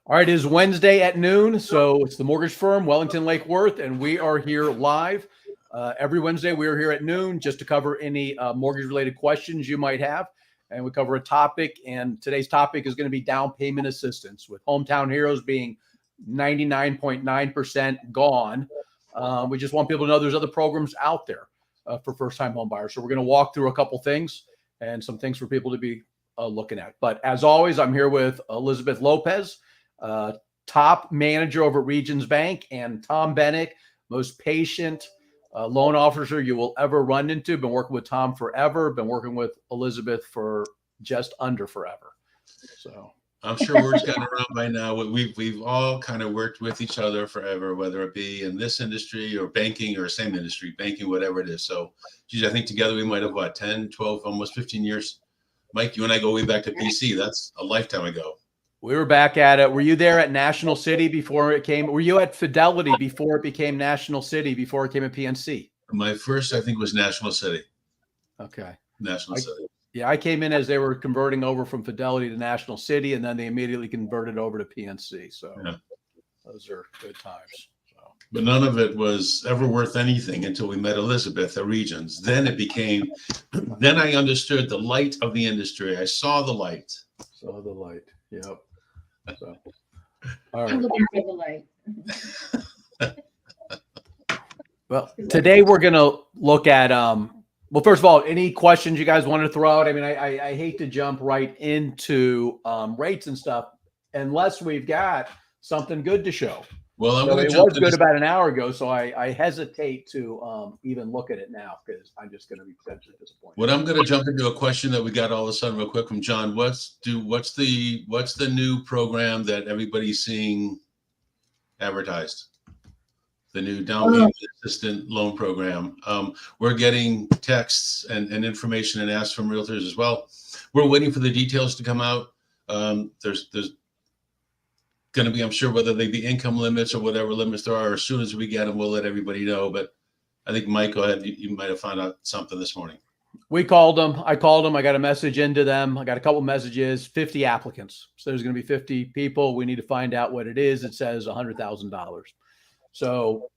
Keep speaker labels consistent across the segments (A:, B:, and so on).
A: All right, it is Wednesday at noon, so it's the mortgage firm, Wellington Lake Worth, and we are here live. Every Wednesday, we are here at noon just to cover any mortgage-related questions you might have, and we cover a topic, and today's topic is going to be down payment assistance, with Hometown Heroes being 99.9% gone. We just want people to know there's other programs out there for first-time home buyers, so we're going to walk through a couple things and some things for people to be looking at. But as always, I'm here with Elizabeth Lopez, top manager over at Regions Bank, and Tom Bennick, most patient loan officer you will ever run into. Been working with Tom forever. Been working with Elizabeth for just under forever. So
B: I'm sure word's gotten around by now. We've all kind of worked with each other forever, whether it be in this industry or banking or same industry, banking, whatever it is. So, geez, I think together we might have, 10, 12, almost 15 years. Mike, you and I go way back to BC. That's a lifetime ago.
A: We were back at it. Were you there at National City before it came? Were you at Fidelity before it became National City, before it came a PNC?
B: My first, I think, was National City.
A: Okay.
B: National City.
A: Yeah, I came in as they were converting over from Fidelity to National City, and then they immediately converted over to PNC. So yeah, those are good times. So.
B: But none of it was ever worth anything until we met Elizabeth at Regions. Then it became, then I understood the light of the industry. I saw the light.
A: Saw the light. Yep. So,
C: all right. I'm looking for the
A: light. Well, today we're going to look at, well, first of all, any questions you guys want to throw out? I mean, I hate to jump right into rates and stuff unless we've got something good to show.
B: Well,
A: it was good about an hour ago, so I hesitate to even look at it now because I'm just going to be potentially disappointed.
B: What I'm going to jump into a question that we got all of a sudden real quick from John. What's the new program that everybody's seeing advertised? The new down payment assistant loan program. We're getting texts and information and asks from realtors as well. We're waiting for the details to come out. There's going to be, I'm sure, whether they be income limits or whatever limits there are. As soon as we get them, we'll let everybody know. But I think, Mike, go ahead. You might have found out something this morning.
A: We called them. I called them. I got a message into them. I got a couple messages, 50 applicants. So there's going to be 50 people. We need to find out what it is. It says $100,000. So,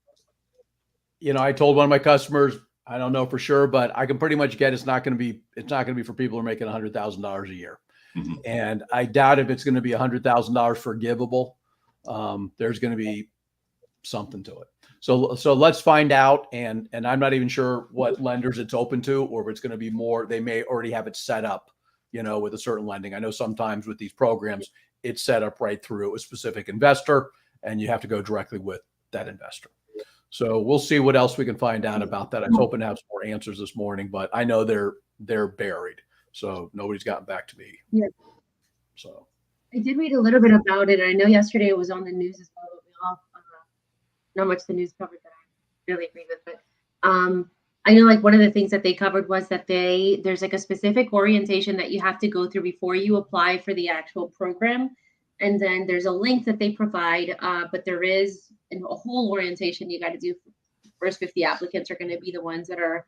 A: I told one of my customers, I don't know for sure, but I can pretty much get it's not going to be for people who are making $100,000 a year. Mm-hmm. And I doubt if it's going to be $100,000 forgivable. There's going to be something to it. So let's find out. And I'm not even sure what lenders it's open to, or if it's going to be more. They may already have it set up, with a certain lending. I know sometimes with these programs, it's set up right through a specific investor, and you have to go directly with that investor. So we'll see what else we can find out about that. I was hoping to have some more answers this morning, but I know they're buried. So nobody's gotten back to me.
C: Yeah.
A: So
C: I did read a little bit about it. I know yesterday it was on the news as well. We all not much the news covered that I really agree with, but I know one of the things that they covered was that there's a specific orientation that you have to go through before you apply for the actual program. And then there's a link that they provide, but there is a whole orientation you got to do. First 50 applicants are going to be the ones that are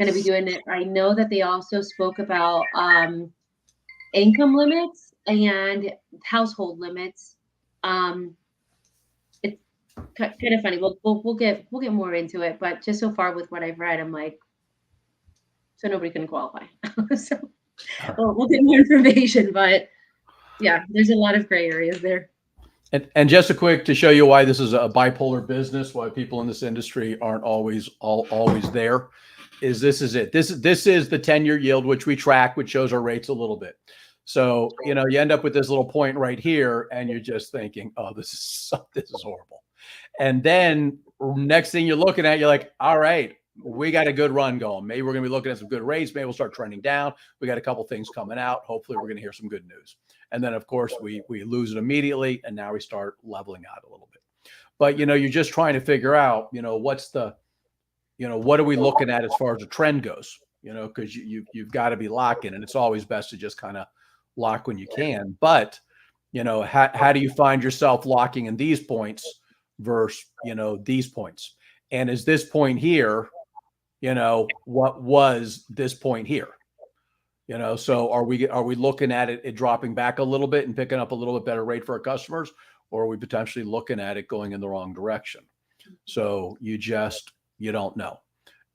C: going to be doing it. I know that they also spoke about income limits and household limits. It's kind of funny. We'll get more into it, but just so far with what I've read, I'm like, so nobody can qualify. So we'll get more information, but yeah, there's a lot of gray areas there.
A: And just a quick to show you why this is a bipolar business, why people in this industry aren't always there, is this is it. This is the 10-year yield, which we track, which shows our rates a little bit. So, you end up with this little point right here, and you're just thinking, oh, this is horrible. And then next thing you're looking at, you're like, all right, we got a good run going. Maybe we're going to be looking at some good rates. Maybe we'll start trending down. We got a couple things coming out. Hopefully we're going to hear some good news. And then, of course, we lose it immediately, and now we start leveling out a little bit. But, you're just trying to figure out, what's the, what are we looking at as far as the trend goes, because you've got to be locking, and it's always best to just kind of lock when you can. But, how do you find yourself locking in these points versus, these points? And is this point here, what was this point here? So are we looking at it dropping back a little bit and picking up a little bit better rate for our customers? or are we potentially looking at it going in the wrong direction? So you don't know.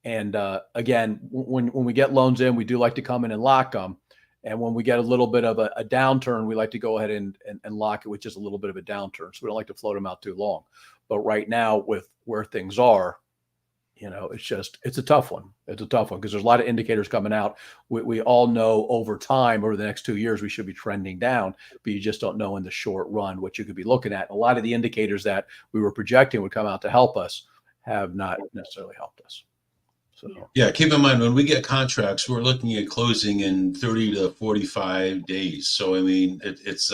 A: And again, when we get loans in, we do like to come in and lock them. And when we get a little bit of a downturn, we like to go ahead and lock it with just a little bit of a downturn. So we don't like to float them out too long. But right now, with where things are, it's a tough one. It's a tough one because there's a lot of indicators coming out. We all know over time, over the next 2 years, we should be trending down, but you just don't know in the short run what you could be looking at. A lot of the indicators that we were projecting would come out to help us have not necessarily helped us. So
B: Yeah, keep in mind when we get contracts, we're looking at closing in 30 to 45 days. So I mean, it's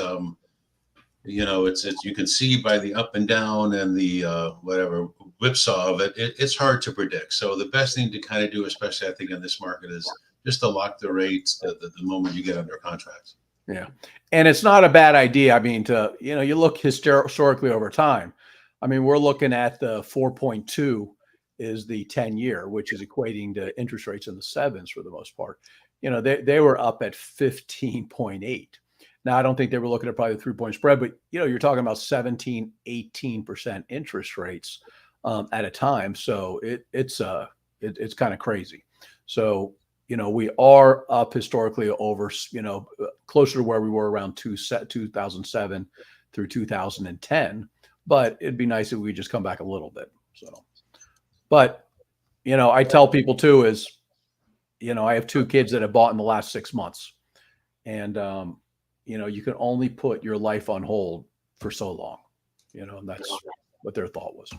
B: you can see by the up and down and the whatever whipsaw of it, it's hard to predict. So the best thing to kind of do, especially I think in this market, is just to lock the rates the moment you get under contract.
A: yeah, and it's not a bad idea. I mean, you look historically over time. I mean, we're looking at the 4.2 is the 10-year, which is equating to interest rates in the sevens for the most part. They were up at 15.8. Now, I don't think they were looking at probably the 3-point spread, but you're talking about 17, 18% interest rates at a time. So it's kind of crazy. So, we are up historically over, closer to where we were around 2007 through 2010, but it'd be nice if we just come back a little bit. So, but, I tell people too is, I have 2 kids that have bought in the last 6 months, and, you can only put your life on hold for so long, and that's what their thought was.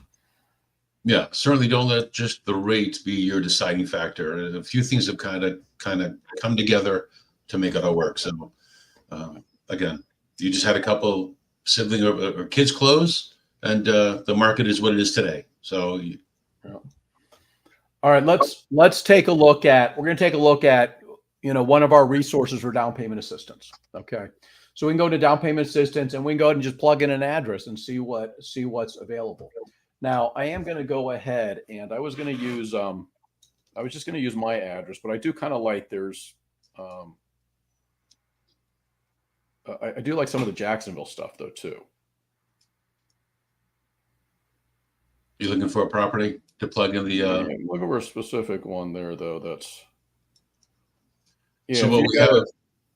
B: Yeah, certainly don't let just the rate be your deciding factor. A few things have kind of come together to make it all work. So again, you just had a couple sibling or kids close, and the market is what it is today. So
A: Yeah. All right, let's take a look at. We're going to take a look at one of our resources for down payment assistance. Okay, so we can go to down payment assistance and we can go ahead and just plug in an address and see what's available. Now, I am going to go ahead and I was going to use I was just going to use my address, but I do kind of like there's I do like some of the Jacksonville stuff though too.
B: you're looking for a property to plug in the.
A: I'm looking for a specific one there though. That's
B: So what we have.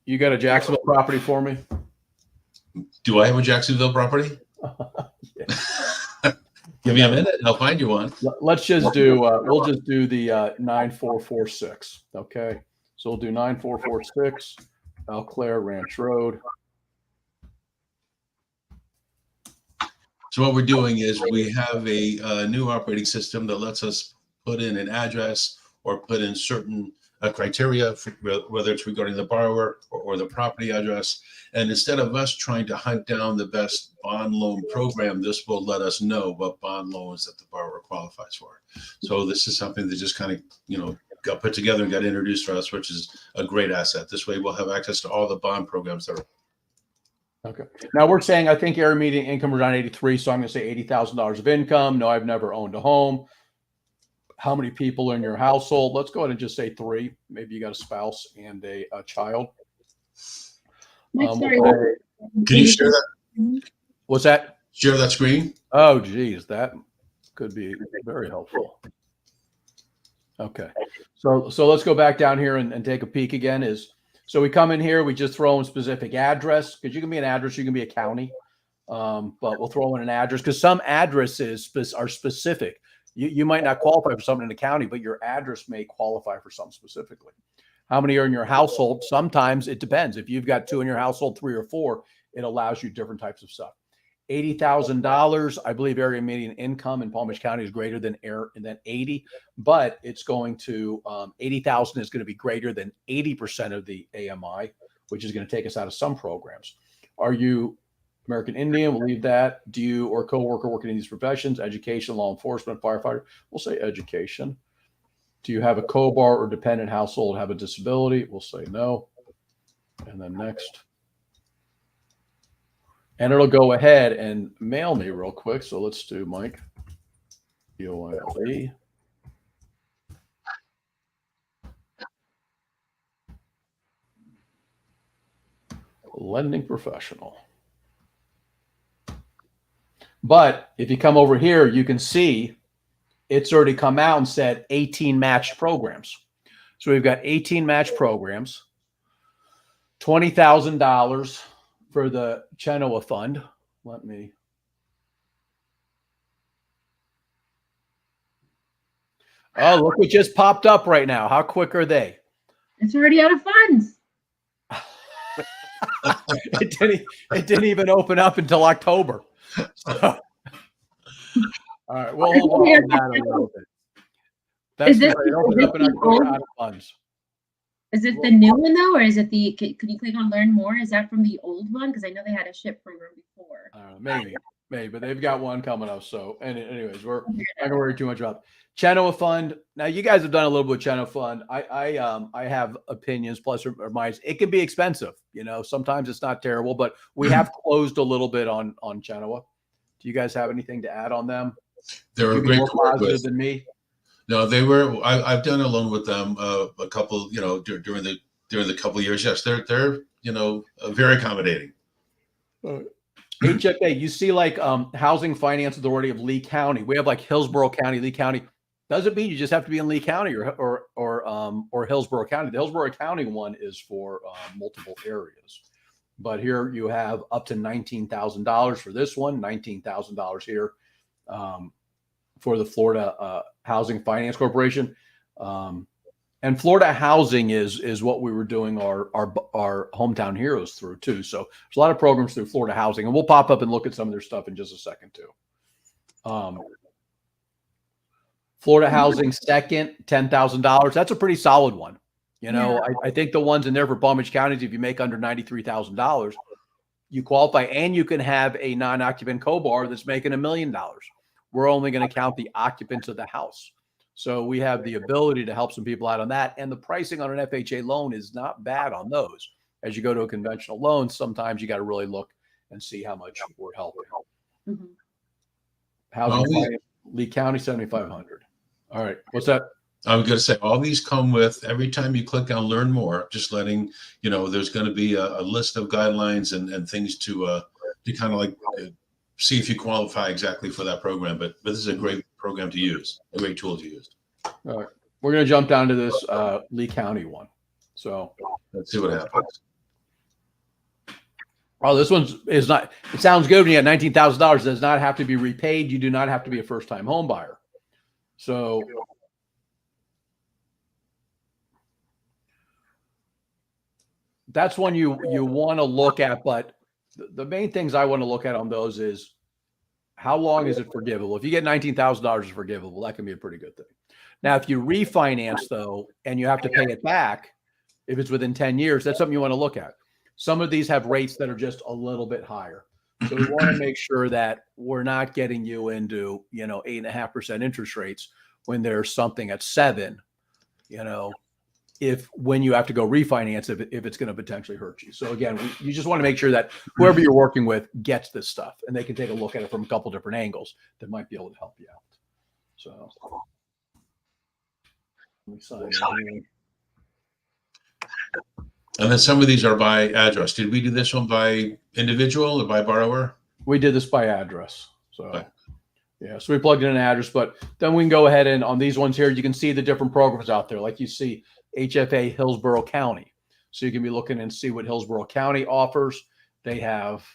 A: You got a Jacksonville property for me?
B: Do I have a Jacksonville property? Give me a minute. I'll find you one.
A: Let's just do. We'll just do the 9446. Okay, so we'll do 9446, Eau Claire Ranch Road.
B: So what we're doing is we have a new operating system that lets us put in an address or put in certain criteria, for, whether it's regarding the borrower or the property address. And instead of us trying to hunt down the best bond loan program, this will let us know what bond loans that the borrower qualifies for. So this is something that just kind of, got put together and got introduced for us, which is a great asset. This way we'll have access to all the bond programs that are.
A: Okay. Now we're saying, I think area median income around 83. So I'm going to say $80,000 of income. No, I've never owned a home. How many people are in your household? Let's go ahead and just say 3. Maybe you got a spouse and a child.
B: Can you share that?
A: What's that?
B: Share that screen.
A: Oh, geez, that could be very helpful. Okay, so let's go back down here and take a peek again. So we come in here, we just throw in specific address, because you can be an address, you can be a county, but we'll throw in an address because some addresses are specific. You might not qualify for something in the county, but your address may qualify for something specifically. How many are in your household? Sometimes it depends. If you've got 2 in your household, 3 or 4, it allows you different types of stuff. $80,000, I believe area median income in Palm Beach County is greater than 80, but it's going to 80,000 is going to be greater than 80% of the AMI, which is going to take us out of some programs. Are you American Indian? We'll leave that. Do you or coworker working in these professions? Education, law enforcement, firefighter? We'll say education. Do you have a co-bar or dependent household, have a disability? We'll say no. And then next. And it'll go ahead and mail me real quick. So let's do Mike. DOILE. Lending professional. But if you come over here, you can see it's already come out and said 18 matched programs. So we've got 18 matched programs, $20,000 for the Genoa fund. Let me. Oh, look what just popped up right now. How quick are they?
C: It's already out of funds.
A: It didn't even open up until October. So, all right, we'll hold on to that a little bit. That's
C: Is this,
A: right. It opened up in October out of funds.
C: is it the new one though, or is it the? Can you click on learn more? Is that from the old one? Because I know they had a ship program before.
A: Maybe, but they've got one coming up. So, anyways, we're not gonna worry too much about it. Genoa Fund. Now, you guys have done a little bit with Genoa Fund. I have opinions, plus or minus. It can be expensive. You know, sometimes it's not terrible, but we have closed a little bit on Genoa. Do you guys have anything to add on them?
B: They were great to work with.
A: Than me.
B: No, they were. I've done a loan with them a couple. You know, during the couple of years. Yes, they're very accommodating.
A: HFA, you see like Housing Finance Authority of Lee County. We have like Hillsborough County, Lee County. Doesn't mean you just have to be in Lee County or Hillsborough County. The Hillsborough County one is for multiple areas. But here you have up to $19,000 for this one, $19,000 here for the Florida Housing Finance Corporation. And Florida Housing is what we were doing our Hometown Heroes through too. So there's a lot of programs through Florida Housing, and we'll pop up and look at some of their stuff in just a second too. Florida Housing second, $10,000. That's a pretty solid one. You know, yeah. I think the ones in there for Palm Beach counties, if you make under $93,000, you qualify, and you can have a non-occupant co-bar that's making $1 million. We're only going to count the occupants of the house. So we have the ability to help some people out on that. And the pricing on an FHA loan is not bad on those. As you go to a conventional loan, sometimes you got to really look and see how much we're helping. Mm-hmm. Housing Lee County, 7,500. All right. What's that?
B: I was going to say, all these come with, every time you click on learn more, just letting, there's going to be a list of guidelines and things to kind of like see if you qualify exactly for that program. But this is a great program to use, a great tool to use.
A: All right. We're going to jump down to this Lee County one. So
B: let's see what happens.
A: Oh, this is not, it sounds good when you got $19,000. It does not have to be repaid. You do not have to be a first-time home buyer. So that's one you want to look at, but the main things I want to look at on those is how long is it forgivable? If you get $19,000 is forgivable, that can be a pretty good thing. Now, if you refinance though, and you have to pay it back, if it's within 10 years, that's something you want to look at. Some of these have rates that are just a little bit higher. So we want to make sure that we're not getting you into, 8.5% interest rates when there's something at 7%, when you have to go refinance, if it's going to potentially hurt you. So again, you just want to make sure that whoever you're working with gets this stuff and they can take a look at it from a couple different angles that might be able to help you out. So let me sign in.
B: And then some of these are by address. Did we do this one by individual or by borrower?
A: We did this by address. So yeah, so we plugged in an address, but then we can go ahead and on these ones here, you can see the different programs out there. Like you see HFA Hillsborough County. So you can be looking and see what Hillsborough County offers. They have,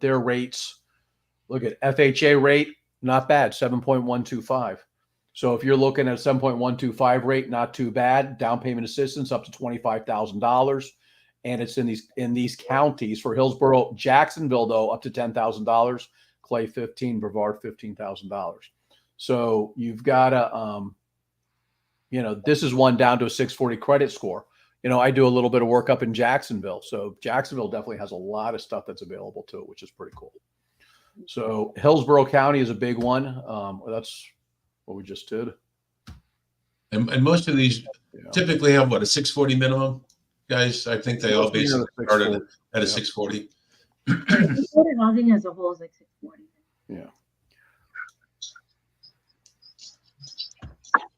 A: their rates. Look at FHA rate, not bad, 7.125. So if you're looking at a 7.125 rate, not too bad. Down payment assistance up to $25,000, and it's in these counties for Hillsborough, Jacksonville though up to $10,000, Clay 15, Brevard $15,000. So you've got to, this is one down to a 640 credit score. I do a little bit of work up in Jacksonville, so Jacksonville definitely has a lot of stuff that's available to it, which is pretty cool. So Hillsborough County is a big one. That's what we just did.
B: And most of these typically have a 640 minimum, guys. I think they all basically started at a 640.
C: Housing as a whole is like 640.
A: Yeah.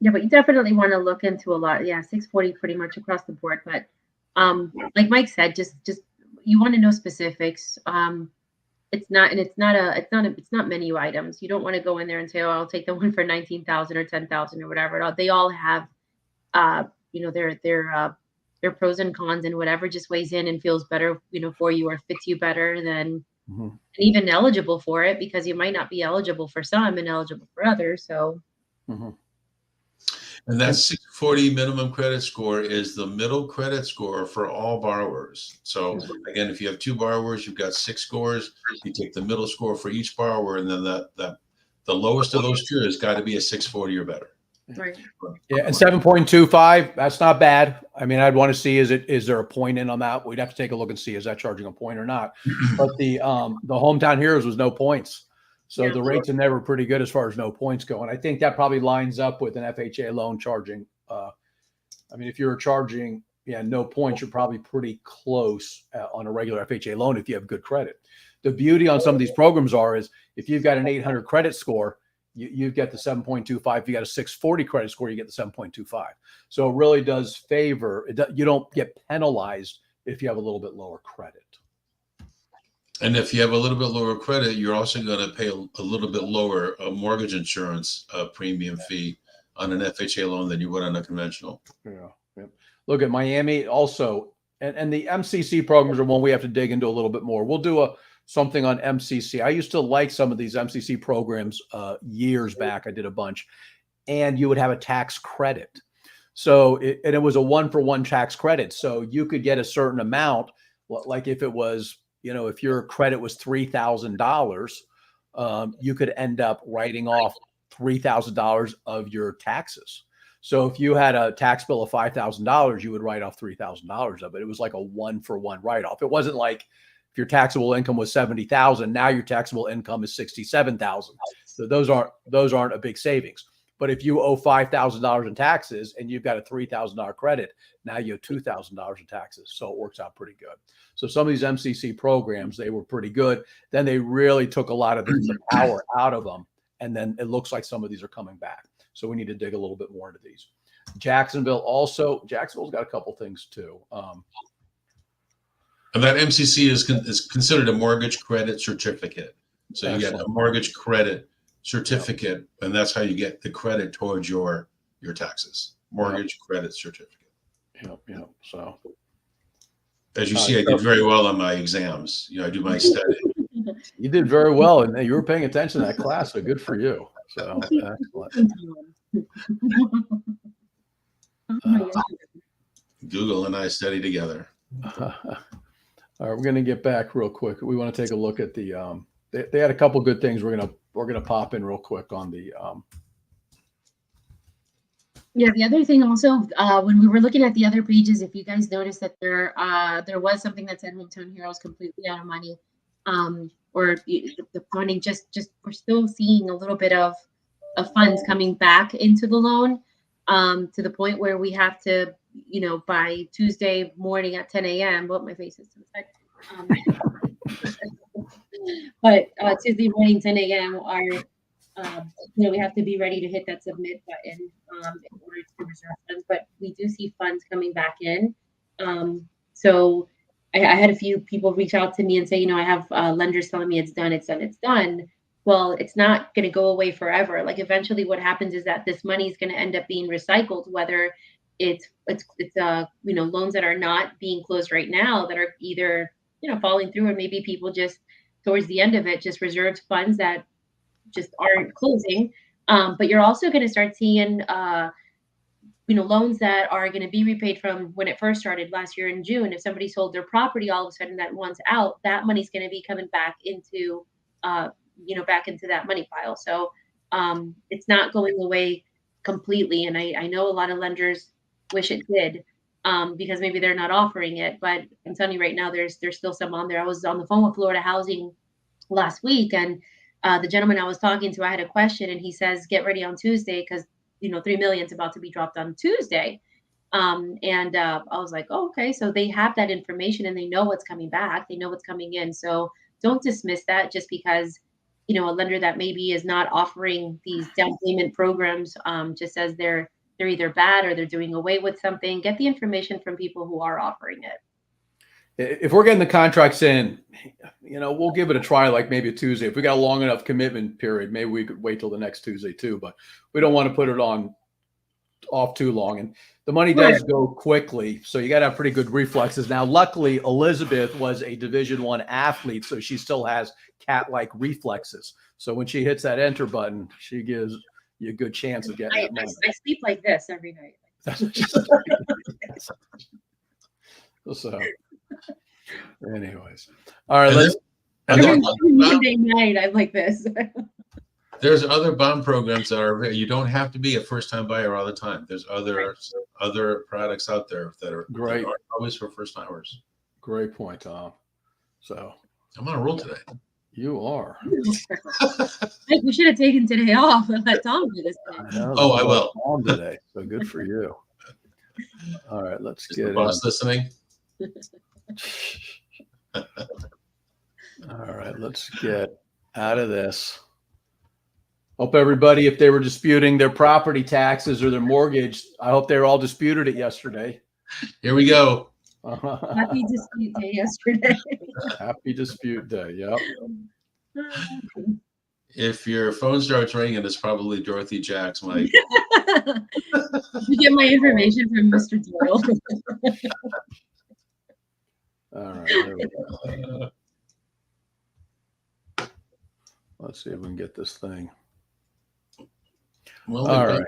C: Yeah, but you definitely want to look into a lot. Yeah, 640 pretty much across the board. But like Mike said, just you want to know specifics. and it's not menu items. You don't want to go in there and say, oh, I'll take the one for 19,000 or 10,000 or whatever. They all have, their pros and cons, and whatever just weighs in and feels better, for you, or fits you better than, and even eligible for it, because you might not be eligible for some and eligible for others. So.
B: And that 640 minimum credit score is the middle credit score for all borrowers. So again, if you have 2 borrowers, you've got 6 scores. You take the middle score for each borrower, and then the lowest of those tiers got to be a 640 or better.
C: Right.
A: Yeah, and 7.25, that's not bad. I mean, I'd want to see, is there a point in on that? We'd have to take a look and see, is that charging a point or not? But the Hometown Heroes was no points. So the rates are never pretty good as far as no points go. And I think that probably lines up with an FHA loan charging. I mean, if you're charging, no points, you're probably pretty close on a regular FHA loan if you have good credit. The beauty on some of these programs is if you've got an 800 credit score, you get the 7.25. If you got a 640 credit score, you get the 7.25. So it really does favor. You don't get penalized if you have a little bit lower credit.
B: And if you have a little bit lower credit, you're also going to pay a little bit lower mortgage insurance premium fee on an FHA loan than you would on a conventional.
A: Yeah. Look at Miami also, and the MCC programs are one we have to dig into a little bit more. We'll do something on MCC. I used to like some of these MCC programs years back. I did a bunch, and you would have a tax credit. So it was a 1-for-1 tax credit. So you could get a certain amount, like if it was, if your credit was $3,000, you could end up writing off $3,000 of your taxes. So if you had a tax bill of $5,000, you would write off $3,000 of it. It was like a 1-for-1 write-off. It wasn't like if your taxable income was $70,000, now your taxable income is $67,000. So those aren't a big savings. But if you owe $5,000 in taxes and you've got a $3,000 credit, now you have $2,000 in taxes. So it works out pretty good. So some of these MCC programs, they were pretty good. Then they really took a lot of the power out of them. And then it looks like some of these are coming back. So we need to dig a little bit more into these. Jacksonville's got a couple things too.
B: And that MCC is considered a mortgage credit certificate. So you get a mortgage credit certificate, and that's how you get the credit towards your taxes. Mortgage credit certificate.
A: Yep. So
B: as you see, I did very well on my exams. I do my study.
A: You did very well, and you were paying attention to that class, so good for you. So excellent.
B: Google and I study together.
A: All right, we're going to get back real quick. We want to take a look at the. They had a couple good things. We're gonna pop in real quick on the.
C: Yeah, the other thing also, when we were looking at the other pages, if you guys noticed that there was something that said Hometown Heroes completely out of money, or the funding just we're still seeing a little bit of funds coming back into the loan, to the point where we have to, by Tuesday morning at 10 a.m. Well, my face is to the side. But Tuesday morning, 10 a.m. we have to be ready to hit that submit button in order to reserve funds. But we do see funds coming back in. So I had a few people reach out to me and say, I have lenders telling me it's done. Well, it's not going to go away forever. Like eventually, what happens is that this money is going to end up being recycled, whether it's loans that are not being closed right now that are either falling through, or maybe people just towards the end of it just reserved funds that just aren't closing. But you're also going to start seeing loans that are going to be repaid from when it first started last year in June. If somebody sold their property all of a sudden that one's out, that money's going to be coming back into back into that money pile. So it's not going away completely. And I know a lot of lenders wish it did, because maybe they're not offering it. But I'm telling you right now, there's still some on there. I was on the phone with Florida Housing last week, and the gentleman I was talking to, I had a question, and he says, get ready on Tuesday because $3 million is about to be dropped on Tuesday. And I was like, oh, okay. So they have that information and they know what's coming back. They know what's coming in. So don't dismiss that just because, a lender that maybe is not offering these down payment programs just says they're either bad or they're doing away with something. Get the information from people who are offering it.
A: if we're getting the contracts in, we'll give it a try, like maybe a Tuesday. If we got a long enough commitment period, maybe we could wait till the next Tuesday too, but we don't want to put it off too long. And the money does go quickly, so you got to have pretty good reflexes. Now, luckily, Elizabeth was a Division I athlete, so she still has cat-like reflexes. So when she hits that enter button, she gives you a good chance of getting that money.
C: I sleep like this every night.
A: That's what so, anyways, all right.
C: Every Monday night, I'm like this.
B: There's other bond programs that are. You don't have to be a first-time buyer all the time. There's other products out there that are
A: great.
B: That are always for first-timers.
A: Great point, Tom. So
B: I'm on a roll today.
A: You are.
C: We should have taken today off and let Tom do this thing.
B: I will.
A: Tom today. So good for you. All right, let's get
B: the boss listening.
A: All right, let's get out of this. Hope everybody, if they were disputing their property taxes or their mortgage, I hope they were all disputed it yesterday.
B: Here we go.
C: Happy dispute day yesterday.
A: Happy dispute day. Yep.
B: If your phone starts ringing, it's probably Dorothy Jacks, Mike.
C: You get my information from Mr. Doyle.
A: All right. There we go. Let's see if we can get this thing.
B: Well,
A: all right.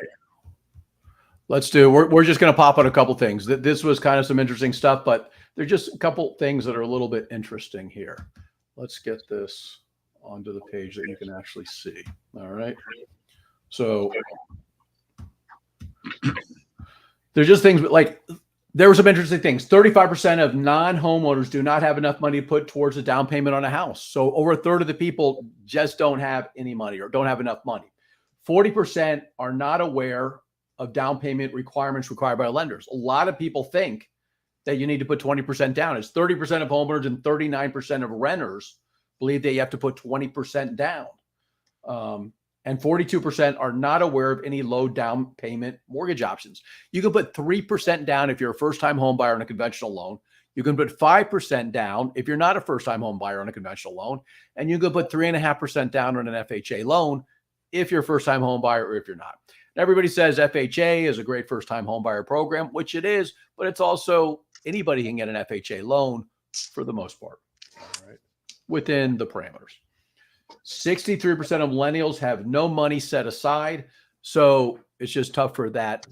A: Let's do. We're just going to pop on a couple things. This was kind of some interesting stuff, but there's just a couple things that are a little bit interesting here. Let's get this onto the page that you can actually see. All right. So there's just things like there were some interesting things. 35% of non-homeowners do not have enough money to put towards a down payment on a house. So over a third of the people just don't have any money or don't have enough money. 40% are not aware of down payment requirements required by lenders. A lot of people think that you need to put 20% down. It's 30% of homeowners and 39% of renters believe that you have to put 20% down. And 42% are not aware of any low down payment mortgage options. You can put 3% down if you're a first-time home buyer on a conventional loan. You can put 5% down if you're not a first-time home buyer on a conventional loan. And you can put 3.5% down on an FHA loan if you're a first-time home buyer or if you're not. Everybody says FHA is a great first-time home buyer program, which it is, but it's also anybody can get an FHA loan for the most part, all right, within the parameters. 63% of millennials have no money set aside, so it's just tough for that,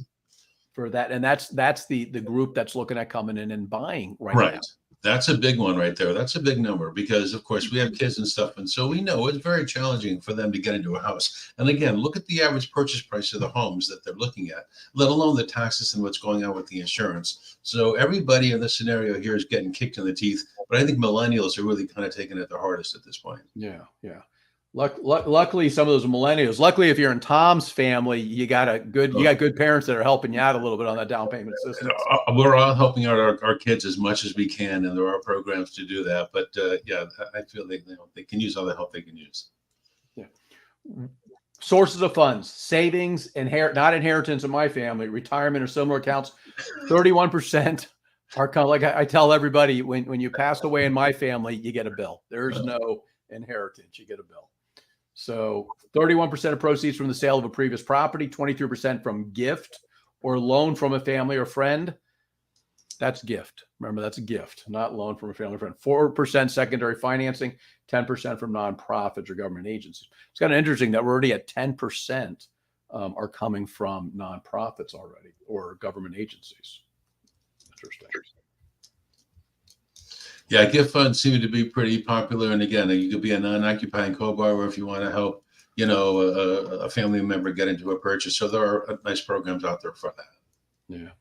A: and that's the group that's looking at coming in and buying right now.
B: That's a big one right there. That's a big number because, of course, we have kids and stuff. And so we know it's very challenging for them to get into a house. And again, look at the average purchase price of the homes that they're looking at, let alone the taxes and what's going on with the insurance. So everybody in this scenario here is getting kicked in the teeth. But I think millennials are really kind of taking it the hardest at this point.
A: Yeah, yeah. Luckily, some of those millennials. Luckily, if you're in Tom's family, you got good parents that are helping you out a little bit on that down payment assistance.
B: We're all helping out our kids as much as we can, and there are programs to do that. But yeah, I feel they can use all the help they can use.
A: Yeah. Sources of funds: savings, not inheritance in my family, retirement or similar accounts. 31% are kind of like I tell everybody when you pass away in my family, you get a bill. There's no inheritance; you get a bill. So 31% of proceeds from the sale of a previous property, 23% from gift or loan from a family or friend. That's gift. Remember, that's a gift, not loan from a family or friend. 4% secondary financing, 10% from nonprofits or government agencies. It's kind of interesting that we're already at 10% are coming from nonprofits already or government agencies. Interesting.
B: Yeah, gift funds seem to be pretty popular. And again, you could be a non-occupying co-borrower if you want to help, a family member get into a purchase. So there are nice programs out there for that.
A: Yeah.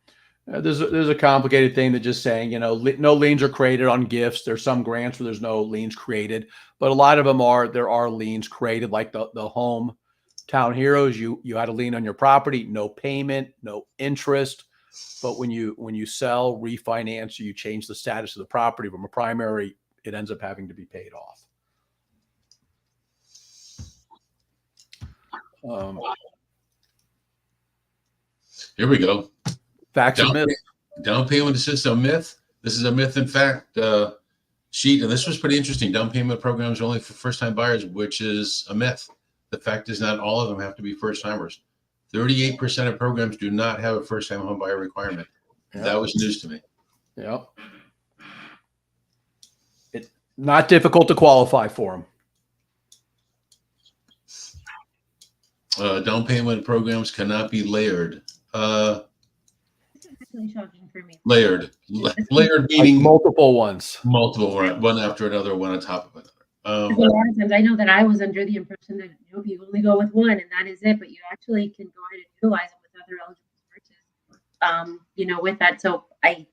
A: There's a complicated thing that just saying, no liens are created on gifts. There's some grants where there's no liens created, but a lot of them there are liens created, like the hometown heroes. You had a lien on your property, no payment, no interest. But when you sell, refinance, you change the status of the property from a primary, it ends up having to be paid off.
B: Here we go.
A: Facts and myths.
B: Down payment assist, a myth. This is a myth and fact sheet, and this was pretty interesting. Down payment programs are only for first-time buyers, which is a myth. The fact is not all of them have to be first-timers. 38% of programs do not have a first-time home buyer requirement.
A: Yep.
B: That was news to me.
A: Yep. It's not difficult to qualify for
B: them. Down payment programs cannot be layered.
C: Shocking for me.
B: Layered meaning
A: like multiple ones.
B: Multiple, one after another, one on top of another.
C: A lot of times I know that I was under the impression that you only go with one and that is it, but you actually can go ahead and utilize it with other eligible searches. With that. So I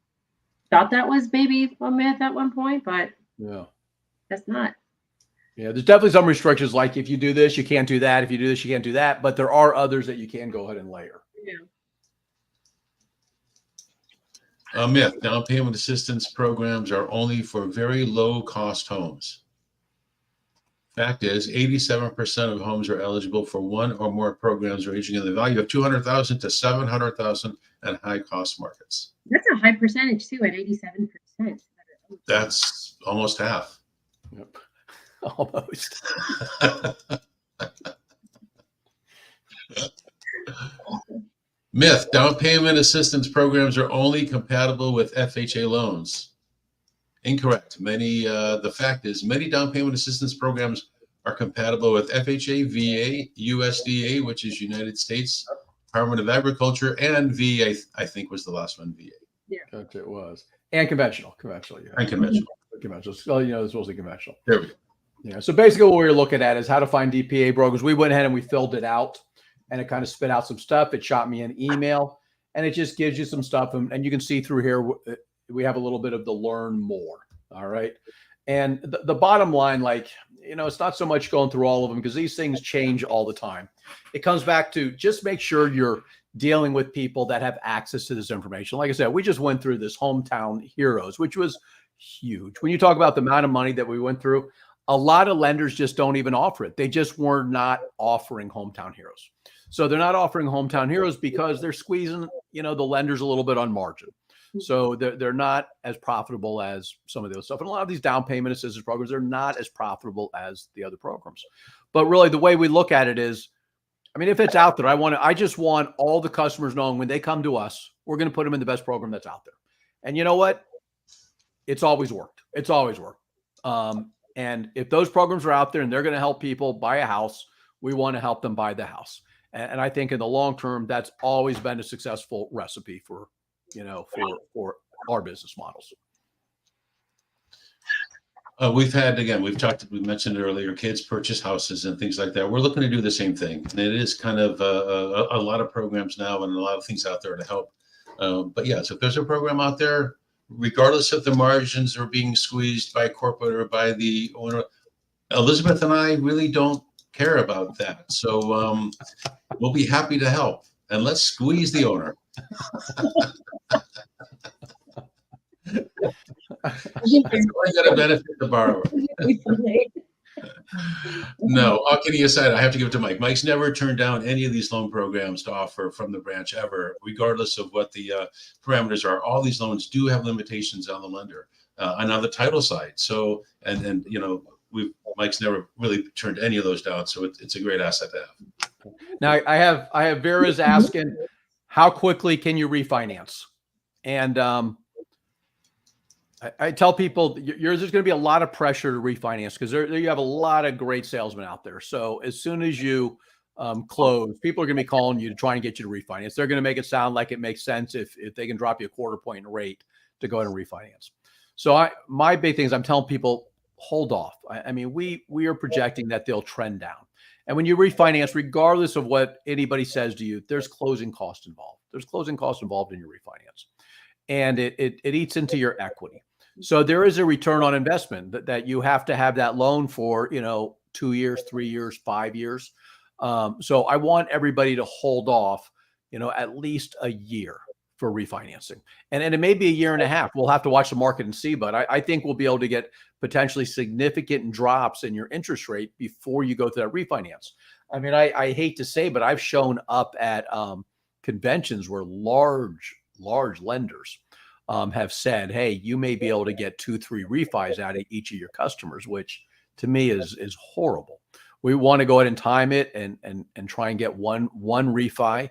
C: thought that was maybe a myth at one point, but
A: yeah,
C: that's not.
A: Yeah, there's definitely some restrictions, like if you do this, you can't do that. If you do this, you can't do that. But there are others that you can go ahead and layer.
C: Yeah.
B: A myth: down payment assistance programs are only for very low cost homes. Fact is, 87% of homes are eligible for one or more programs ranging in the value of $200,000 to $700,000 in high cost markets.
C: That's a high percentage too, at 87%.
B: That's almost half.
A: Yep. Almost.
B: Myth: down payment assistance programs are only compatible with FHA loans. Incorrect. The fact is, many down payment assistance programs are compatible with FHA, VA, USDA, which is United States Department of Agriculture, and VA, I think was the last one, VA.
C: Yeah.
A: Okay, it was. And conventional. Yeah.
B: And conventional.
A: So, it's mostly conventional.
B: There we go.
A: Yeah. So basically what we were looking at is how to find DPA brokers. We went ahead and we filled it out, and it kind of spit out some stuff. It shot me an email, and it just gives you some stuff. And you can see through here, we have a little bit of the learn more. All right. And the bottom line, it's not so much going through all of them because these things change all the time. It comes back to just make sure you're dealing with people that have access to this information. Like I said, we just went through this Hometown Heroes, which was huge. When you talk about the amount of money that we went through, a lot of lenders just don't even offer it. They just were not offering Hometown Heroes. So they're not offering Hometown Heroes because they're squeezing, the lenders a little bit on margin. So they're not as profitable as some of those stuff. And a lot of these down payment assistance programs, they're not as profitable as the other programs. But really the way we look at it is, if it's out there, I just want all the customers knowing when they come to us, we're going to put them in the best program that's out there. And you know what? It's always worked. And if those programs are out there and they're going to help people buy a house, we want to help them buy the house. And I think in the long term, that's always been a successful recipe for our business models.
B: We mentioned earlier, kids purchase houses and things like that. We're looking to do the same thing. And it is kind of a lot of programs now and a lot of things out there to help. But yeah, so if there's a program out there, regardless if the margins are being squeezed by corporate or by the owner, Elizabeth and I really don't care about that. So we'll be happy to help. And let's squeeze the owner. It's only going to benefit the borrower. No, all kidding aside, I have to give it to Mike. Mike's never turned down any of these loan programs to offer from the branch ever, regardless of what the parameters are. All these loans do have limitations on the lender and on the title side. So, and Mike's never really turned any of those down. So it's a great asset to have.
A: Now I have Vera's asking, how quickly can you refinance? And I tell people there's going to be a lot of pressure to refinance because there you have a lot of great salesmen out there. So as soon as you close, people are going to be calling you to try and get you to refinance. They're going to make it sound like it makes sense if they can drop you a quarter point in rate to go ahead and refinance. So my big thing is I'm telling people, hold off. We are projecting that they'll trend down. And when you refinance, regardless of what anybody says to you, there's closing costs involved. There's closing costs involved in your refinance. And it eats into your equity. So there is a return on investment that you have to have that loan for, 2 years, 3 years, 5 years. So I want everybody to hold off, at least a year for refinancing. And it may be a year and a half. We'll have to watch the market and see, but I think we'll be able to get potentially significant drops in your interest rate before you go through that refinance. I hate to say, but I've shown up at conventions where large lenders have said, hey, you may be able to get 2-3 refis out of each of your customers, which to me is horrible. We want to go ahead and time it and try and get one refi,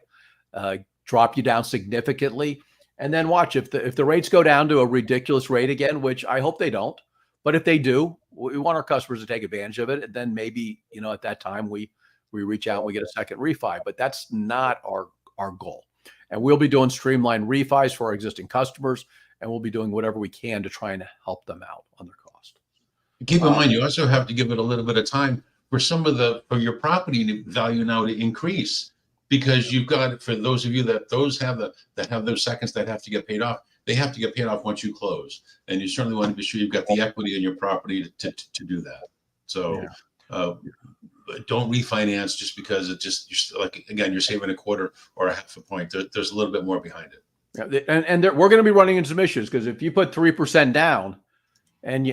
A: drop you down significantly, and then watch if the rates go down to a ridiculous rate again, which I hope they don't. But if they do, we want our customers to take advantage of it. And then maybe, at that time we reach out and we get a second refi, but that's not our goal. And we'll be doing streamlined refis for our existing customers, and we'll be doing whatever we can to try and help them out on their cost.
B: Keep in mind, you also have to give it a little bit of time for for your property value now to increase, because you've got, for those of you that have those seconds that have to get paid off, they have to get paid off once you close. And you certainly want to be sure you've got the equity in your property to do that. So don't refinance just because you're saving a quarter or a half a point. There's a little bit more behind it.
A: Yeah, and we're going to be running into some issues, because if you put 3% down, and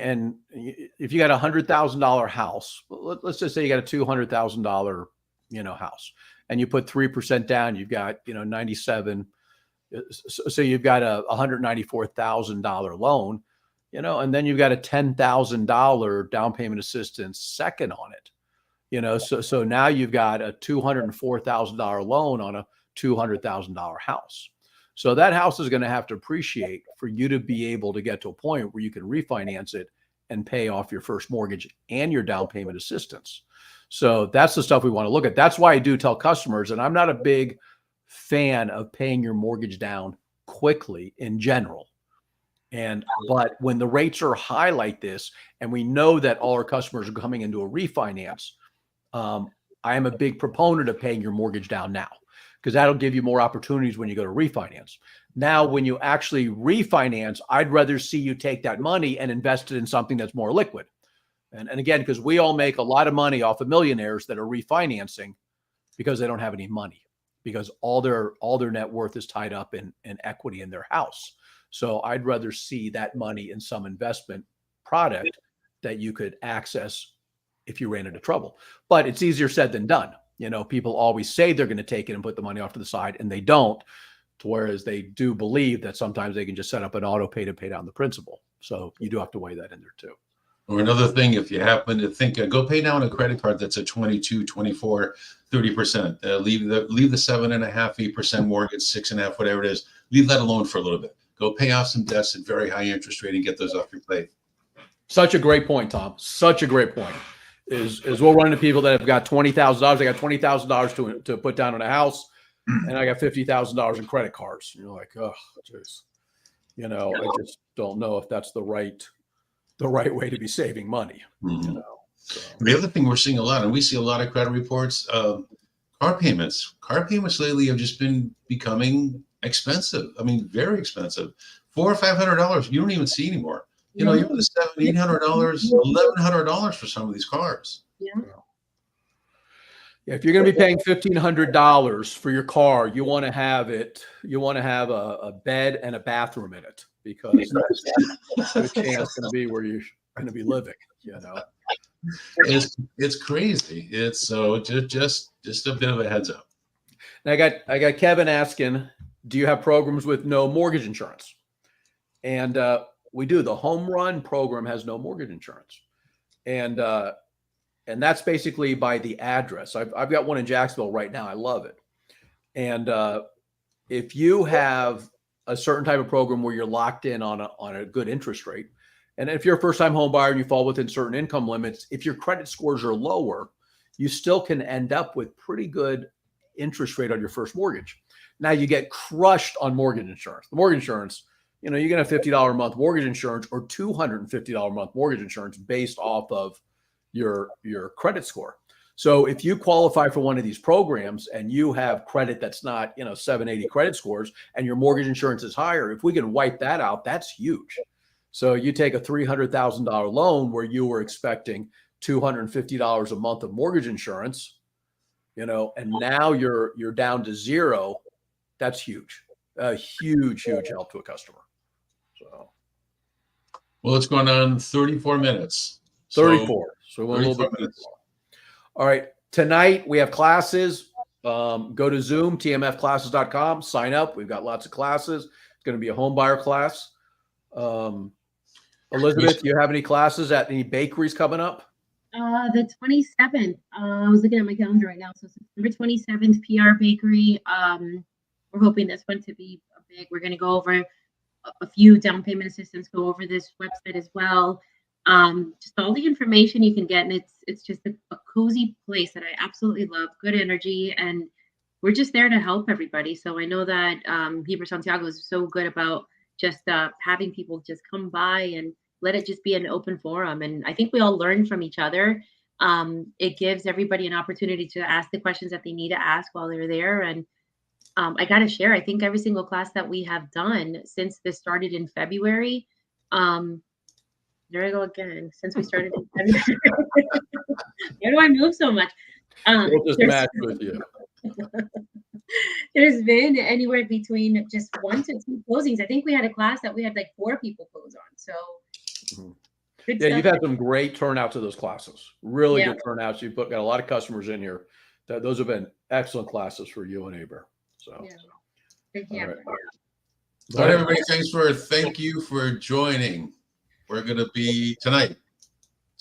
A: if you got $100,000 house, let's just say you got a $200,000 house, and you put 3% down, you've got 97. So you've got a $194,000 loan, and then you've got a $10,000 down payment assistance second on it, so now you've got a $204,000 loan on a $200,000 house. So that house is going to have to appreciate for you to be able to get to a point where you can refinance it and pay off your first mortgage and your down payment assistance. So that's the stuff we want to look at. That's why I do tell customers, and I'm not a big fan of paying your mortgage down quickly in general. But when the rates are high like this, and we know that all our customers are coming into a refinance, I am a big proponent of paying your mortgage down now, because that'll give you more opportunities when you go to refinance. Now, when you actually refinance, I'd rather see you take that money and invest it in something that's more liquid. And again, because we all make a lot of money off of millionaires that are refinancing because they don't have any money, because all their net worth is tied up in equity in their house. So I'd rather see that money in some investment product that you could access if you ran into trouble. But it's easier said than done. People always say they're going to take it and put the money off to the side, and they don't, whereas they do believe that sometimes they can just set up an auto pay to pay down the principal. So you do have to weigh that in there too.
B: Or another thing, if you happen to think, go pay down a credit card that's at 22, 24, 30%. Leave the 7.5%, 8% mortgage, 6.5%, whatever it is. Leave that alone for a little bit. Go pay off some debts at very high interest rate and get those off your plate.
A: Such a great point, Tom. Such a great point. Is we'll run into people that have got $20,000. They got $20,000 to put down on a house, and I got $50,000 in credit cards. You're like, oh, jeez. I just don't know if that's the right way to be saving money.
B: Mm-hmm. So. The other thing we're seeing a lot, and we see a lot of credit reports, car payments. Car payments lately have just been becoming expensive. I mean, very expensive. $400 or $500 you don't even see anymore. You're $700, $800, $1,100 for some of these cars.
C: Yeah.
A: Yeah, if you're going to be paying $1,500 for your car, you want to have it. You want to have a bed and a bathroom in it, because that's a good chance going to be where you're going to be living.
B: It's crazy. It's so just a bit of a heads up.
A: And I got Kevin asking, do you have programs with no mortgage insurance? And we do. The Home Run program has no mortgage insurance, and that's basically by the address. I've got one in Jacksonville right now. I love it. And if you have a certain type of program where you're locked in on a good interest rate, and if you're a first-time home buyer and you fall within certain income limits, if your credit scores are lower, you still can end up with pretty good interest rate on your first mortgage. Now you get crushed on mortgage insurance. The mortgage insurance, you get a $50 a month mortgage insurance or $250 a month mortgage insurance based off of your credit score. So if you qualify for one of these programs and you have credit that's not, 780 credit scores, and your mortgage insurance is higher, if we can wipe that out, that's huge. So you take a $300,000 loan where you were expecting $250 a month of mortgage insurance, and now you're down to zero. That's huge. A huge help to a customer. So,
B: well, it's going on 34 minutes.
A: 34. So we're a little bit minutes. All right. Tonight we have classes. Go to Zoom, tmfclasses.com, sign up. We've got lots of classes. It's going to be a home buyer class. Elizabeth, do you have any classes at any bakeries coming up?
C: The 27th. I was looking at my calendar right now. So September 27th, PR Bakery. We're hoping this one to be big. We're going to go over a few down payment assistance, go over this website as well. Just all the information you can get, and it's just a cozy place that I absolutely love. Good energy, and we're just there to help everybody. So I know that Heber Santiago is so good about just having people just come by and let it just be an open forum. And I think we all learn from each other. It gives everybody an opportunity to ask the questions that they need to ask while they're there. And I got to share, I think every single class that we have done since this started in February, there I go again, since we started in February. Why do I move so much?
A: We'll just match with you.
C: There's been anywhere between just 1 to 2 closings. I think we had a class that we had like 4 people close on. So good
A: Yeah,
C: stuff.
A: you've had some great turnouts of those classes. Really
C: Yeah.
A: good turnouts. You've got a lot of customers in here. Those have been excellent classes for you and Aber. So,
C: Yeah. Thank you.
A: all right.
B: All right, everybody. Thank you for joining. We're going to be tonight.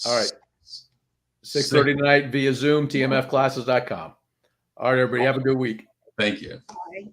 A: All right. 6:30 tonight via Zoom, tmfclasses.com. All right, everybody. Have a good week.
B: Thank you.
C: Bye.